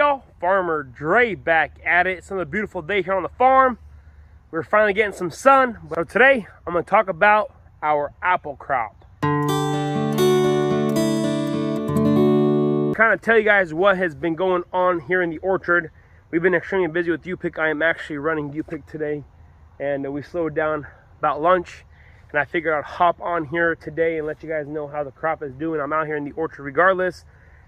y'all? Farmer Dre back at it. It's another beautiful day here on the farm. We're finally getting some sun. So today I'm going to talk about our apple crop. Kind of tell you guys what has been going on here in the orchard. We've been extremely busy with U-Pick. I am actually running U-Pick today, and we slowed down about lunch, and I figured I'd hop on here today and let you guys know how the crop is doing. I'm out here in the orchard regardless.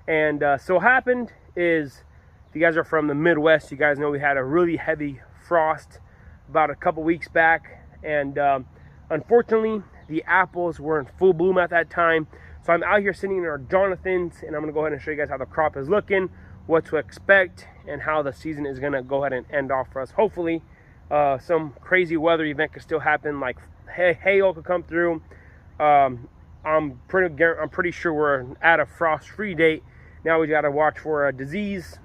And so what happened is, if you guys are from the Midwest, you guys know we had a really heavy frost about a couple weeks back, and unfortunately the apples were in full bloom at that time. So I'm out here sitting in our Jonathans, and I'm going to go ahead and show you guys how the crop is looking, what to expect, and how the season is going to go ahead and end off for us. Hopefully some crazy weather event could still happen, like hail could come through. I'm pretty sure we're at a frost-free date. Now we got to watch for a disease,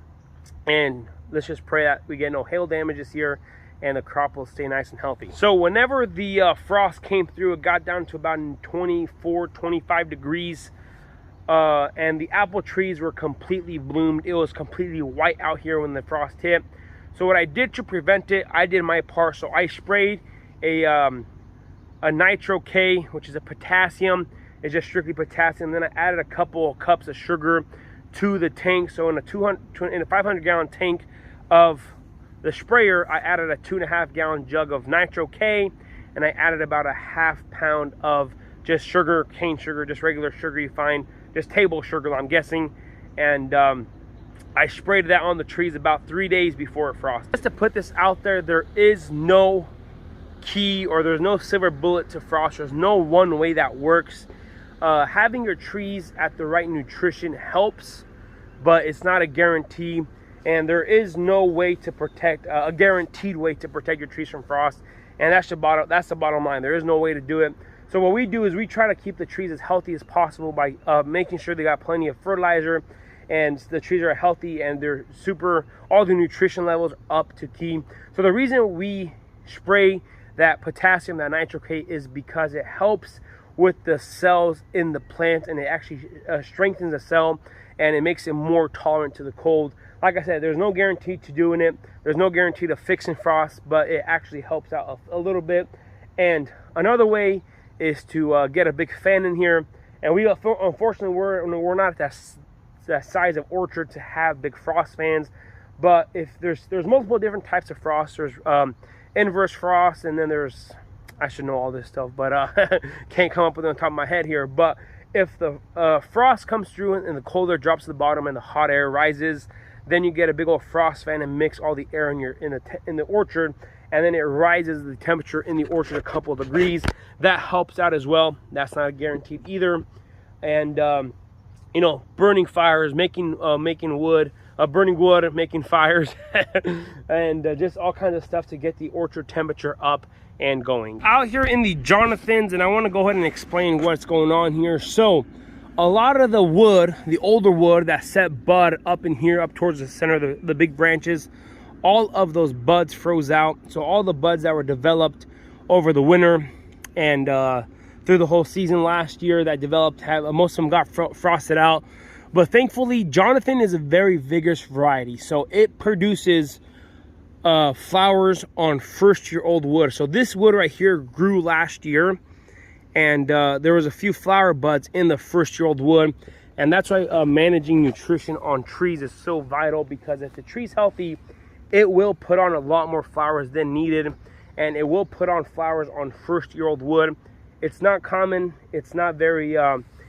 and let's just pray that we get no hail damages here and the crop will stay nice and healthy. So whenever the frost came through, it got down to about 24, 25 degrees, and the apple trees were completely bloomed. It was completely white out here when the frost hit. So what I did to prevent it, I did my part. So I sprayed a Nitro K, which is a potassium. It's just strictly potassium. Then I added a couple of cups of sugar to the tank. So in a 500-gallon tank of the sprayer, I added a 2.5-gallon jug of Nitro K, and I added about a ½ pound of just sugar, cane sugar, just regular sugar you find, just table sugar, I'm guessing. And I sprayed that on the trees about 3 days before it frosted. Just to put this out there, there is no key, or there's no silver bullet to frost. There's no one way that works. Having your trees at the right nutrition helps, but it's not a guarantee, and there is no way to protect a guaranteed way to protect your trees from frost, and that's the bottom line. There is no way to do it. So what we do is we try to keep the trees as healthy as possible by making sure they got plenty of fertilizer, and the trees are healthy and they're all the nutrition levels are up to key. So the reason we spray that potassium, that Nitro K, is because it helps with the cells in the plant, and it actually strengthens the cell, and it makes it more tolerant to the cold. Like I said, there's no guarantee to doing it. There's no guarantee to fixing frost, but it actually helps out a little bit. And another way is to get a big fan in here. And we unfortunately we're not at that size of orchard to have big frost fans. But if there's multiple different types of frost. There's inverse frost, and then there's, I should know all this stuff, but can't come up with it on top of my head here. But if the frost comes through and the cold air drops to the bottom and the hot air rises, then you get a big old frost fan and mix all the air in the orchard, and then it rises the temperature in the orchard a couple of degrees. That helps out as well. That's not guaranteed either. And you know, burning fires, making wood, burning wood, making fires, and just all kinds of stuff to get the orchard temperature up and going. Out here in the Jonathans, and I want to go ahead and explain what's going on here. So a lot of the wood, the older wood that set bud up in here, up towards the center of the big branches, all of those buds froze out. So all the buds that were developed over the winter and through the whole season last year that developed, most of them got frosted out. But thankfully, Jonathan is a very vigorous variety, so it produces flowers on first-year-old wood. So this wood right here grew last year, and there was a few flower buds in the first-year-old wood, and that's why managing nutrition on trees is so vital, because if the tree's healthy, it will put on a lot more flowers than needed, and it will put on flowers on first-year-old wood. It's not common, it's not very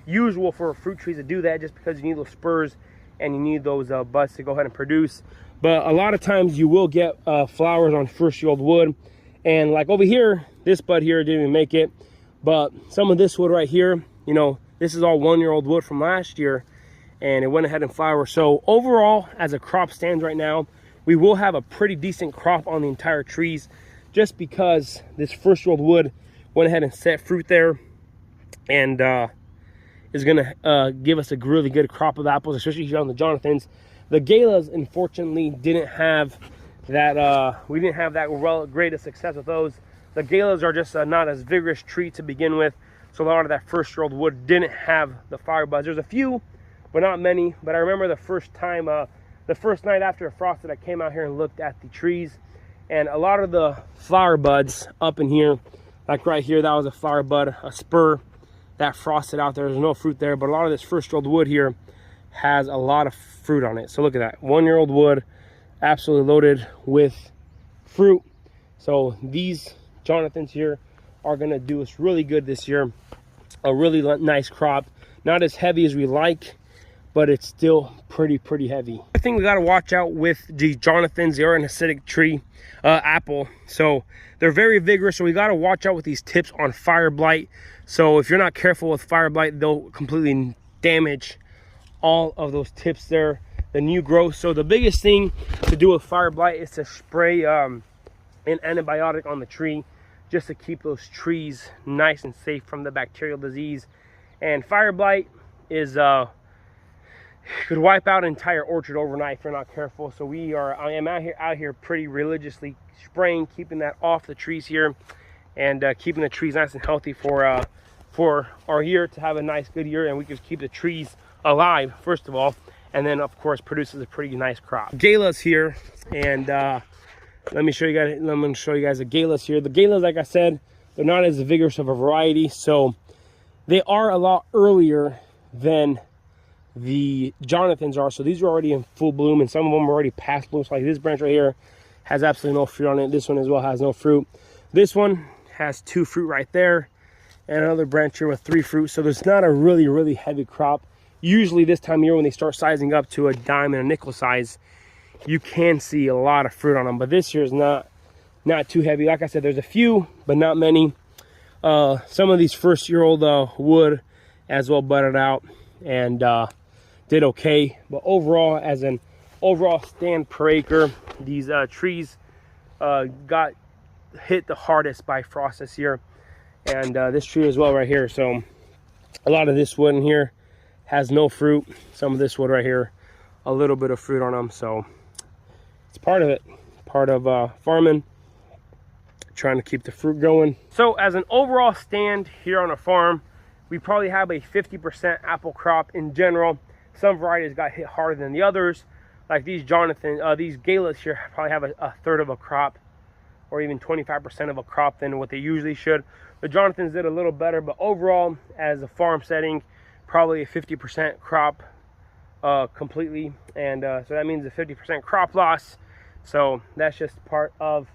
usual for fruit trees to do that, just because you need those spurs and you need those buds to go ahead and produce. But a lot of times you will get flowers on first-year-old wood. And like over here, this bud here didn't even make it, but some of this wood right here, you know, this is all 1-year-old wood from last year, and it went ahead and flowered. So overall, as a crop stands right now, we will have a pretty decent crop on the entire trees, just because this first-year-old wood went ahead and set fruit there, and is gonna give us a really good crop of apples, especially here on the Jonathans. The Galas, unfortunately, didn't have that, we didn't have that greatest success with those. The Galas are just not as vigorous tree to begin with, so a lot of that first-year-old wood didn't have the fire buds. There's a few, but not many. But I remember the first time the first night after it frosted, I came out here and looked at the trees, and a lot of the flower buds up in here, like right here, that was a flower bud, a spur that frosted out there. There's no fruit there, but a lot of this first-year-old wood here has a lot of fruit on it. So look at that, 1-year-old wood, absolutely loaded with fruit. So these Jonathans here are gonna do us really good this year. A really nice crop, not as heavy as we like, but it's still pretty heavy. I think we got to watch out with the Jonathans. They are an acidic tree, apple, so they're very vigorous. So we got to watch out with these tips on fire blight. So if you're not careful with fire blight, they'll completely damage all of those tips there, the new growth. So the biggest thing to do with fire blight is to spray an antibiotic on the tree, just to keep those trees nice and safe from the bacterial disease. And fire blight is could wipe out an entire orchard overnight if you're not careful. So I am out here pretty religiously spraying, keeping that off the trees here, and keeping the trees nice and healthy for our year, to have a nice good year, and we can keep the trees alive first of all, and then of course produces a pretty nice crop. Galas here, and let me show you guys the Galas here. The Galas, like I said, they're not as vigorous of a variety, so they are a lot earlier than the Jonathans are. So these are already in full bloom, and some of them are already past bloom. So like this branch right here has absolutely no fruit on it. This one as well has no fruit. This one has 2 fruit right there, and another branch here with 3 fruit. So there's not a really heavy crop. Usually this time of year, when they start sizing up to a dime and a nickel size, you can see a lot of fruit on them. But this year is not too heavy. Like I said, there's a few, but not many. Some of these first-year-old wood as well budded out and did okay. But overall, as an overall stand per acre, these trees got hit the hardest by frost this year. And this tree as well right here. So a lot of this wood in here has no fruit. Some of this wood right here, a little bit of fruit on them. So it's part of it, part of farming, trying to keep the fruit going. So as an overall stand here on a farm, we probably have a 50% apple crop in general. Some varieties got hit harder than the others. Like these these Galas here probably have a third of a crop, or even 25% of a crop than what they usually should. The Jonathans did a little better, but overall, as a farm setting, probably a 50% crop completely. And so that means a 50% crop loss. So that's just part of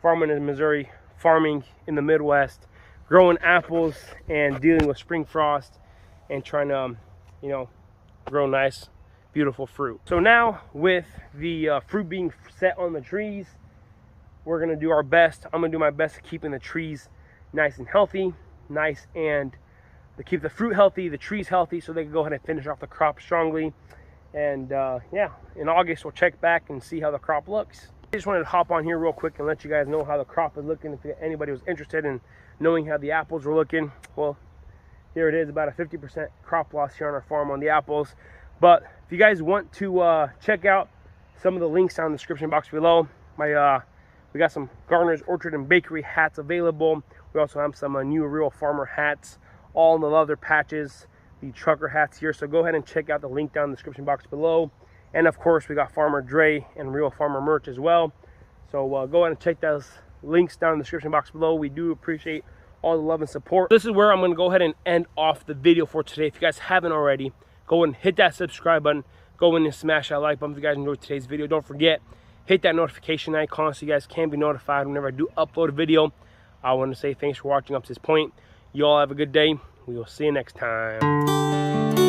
farming in Missouri, farming in the Midwest, growing apples and dealing with spring frost and trying to, you know, grow nice, beautiful fruit. So now with the fruit being set on the trees, we're gonna do our best. I'm gonna do my best at keeping the trees nice and healthy, and to keep the fruit healthy, the trees healthy, so they can go ahead and finish off the crop strongly. And yeah, in August we'll check back and see how the crop looks. I just wanted to hop on here real quick and let you guys know how the crop is looking. If anybody was interested in knowing how the apples were looking, well, here it is, about a 50% crop loss here on our farm on the apples. But if you guys want to check out some of the links down in the description box below, we got some Garner's Orchard and Bakery hats available. We also have some new Real Farmer hats, all in the leather patches, the trucker hats here. So go ahead and check out the link down in the description box below. And of course, we got Farmer Dre and Real Farmer merch as well. So go ahead and check those links down in the description box below. We do appreciate all the love and support. This is where I'm going to go ahead and end off the video for today. If you guys haven't already, go and hit that subscribe button. Go in and smash that like button if you guys enjoyed today's video. Don't forget, hit that notification icon so you guys can be notified whenever I do upload a video. I want to say thanks for watching up to this point. You all have a good day. We will see you next time.